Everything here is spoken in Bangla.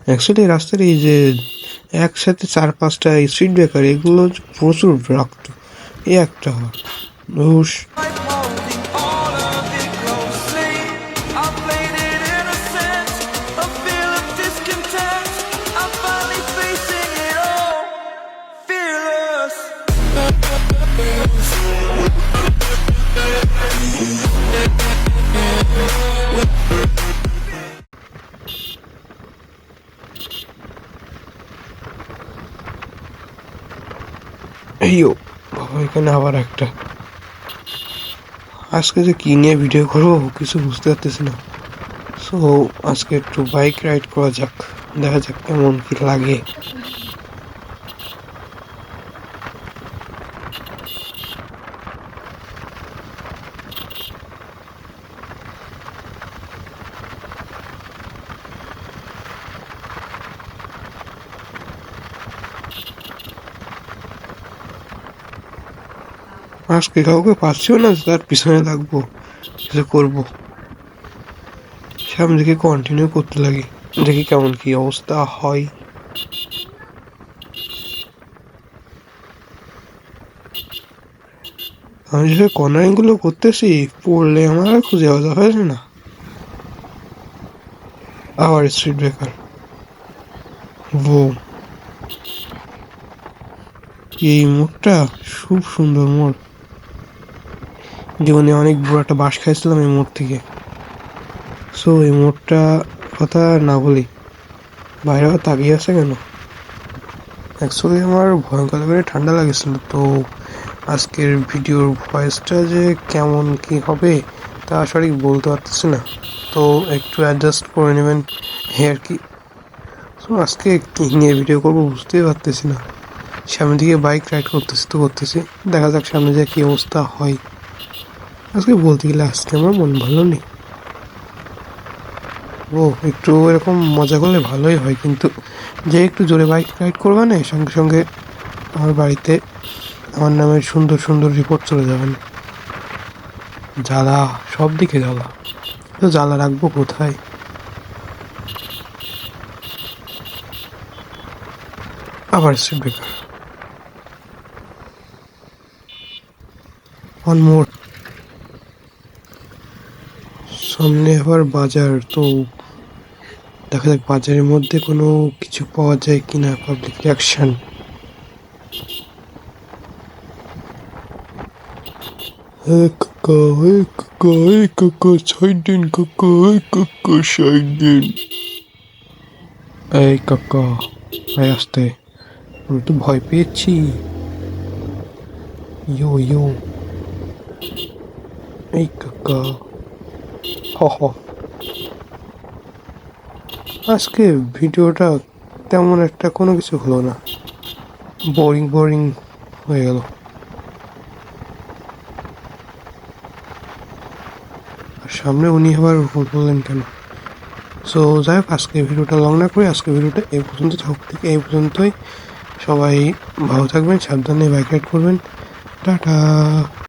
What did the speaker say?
অ্যাকচুয়ালি রাস্তার এই যে একসাথে 4-5টা স্পিড ব্রেকার এগুলো প্রচুর রাখতো। এই একটা হয় ধুস। এইও বাবা, এখানে আবার একটা। আজকে যে কি নিয়ে ভিডিও করবো কিছু বুঝতে পারতেছি না। সো আজকে একটু বাইক রাইড করা যাক, দেখা যাক কেমন কি লাগে। আজকে কাউকে পাচ্ছিও না, তার পিছনে লাগবো, কিছু করবো। সামনে দিকে কন্টিনিউ করতে লাগি, দেখি কেমন কি অবস্থা হয়। আমি যে কর্নারিং গুলো করতেছি, পড়লে আমার আর খুঁজে পাওয়া যাবে না। আবার স্পিড ব্রেকার, ও এই মোড়টা খুব সুন্দর মোড়। জীবনে অনেক বড় একটা বাস খাইছিলাম এই মোড় থেকে। সো এই মোড়টা কথা না বলি, বাইরে তাকিয়ে আছে কেন। অ্যাকচুয়ালি আমার ভয়ঙ্কর করে ঠান্ডা লাগেছিল, তো আজকের ভিডিওর ভয়েসটা যে কেমন কি হবে তা সঠিক বলতে পারতেছি না, তো একটু অ্যাডজাস্ট করে নেবেন এই আর কি। তো আজকে কী নিয়ে ভিডিও করবো বুঝতেই পারতেছি না। সামনে দিকে বাইক রাইড করতেছি, দেখা যাক সামনে যে কী অবস্থা হয়। আজকে বলতে গেলে আজকে আমার মন ভালো নেই। ও একটু এরকম মজা করলে ভালোই হয়, কিন্তু যে একটু জোরে বাইক রাইড করবে না, সঙ্গে সঙ্গে আমার বাড়িতে আমার নামে সুন্দর সুন্দর রিপোর্ট চলে যাবেন। জ্বালা, সব দিকে জ্বালা, তো জ্বালা রাখবো কোথায়। আবার স্পিড ব্রেকার, অন মোড। সামনে আবার বাজার, তো দেখা যাক বাজারের মধ্যে কোনো কিছু পাওয়া যায় কিনা, পাবলিক রিয়াকশন। কাকা, কাকা সাইড দিন, কাকা সাইড দিন। এই কাকা ভাই আসতে, আমি তো ভয় পেয়েছি। ইয়ো ইয়ো, এই কাকা হ হ। আজকে ভিডিওটা তেমন একটা কোনো কিছু হলো না, বোরিং বোরিং হয়ে গেল। আর সামনে উনি আবার বললেন কেন। সো যাই হোক, আজকে ভিডিওটা লং না করে আজকে ভিডিওটা এই পর্যন্ত থাকুক, থেকে এই পর্যন্তই। সবাই ভালো থাকবেন, সাবধানে বাইক রাইড করবেন, টাটা।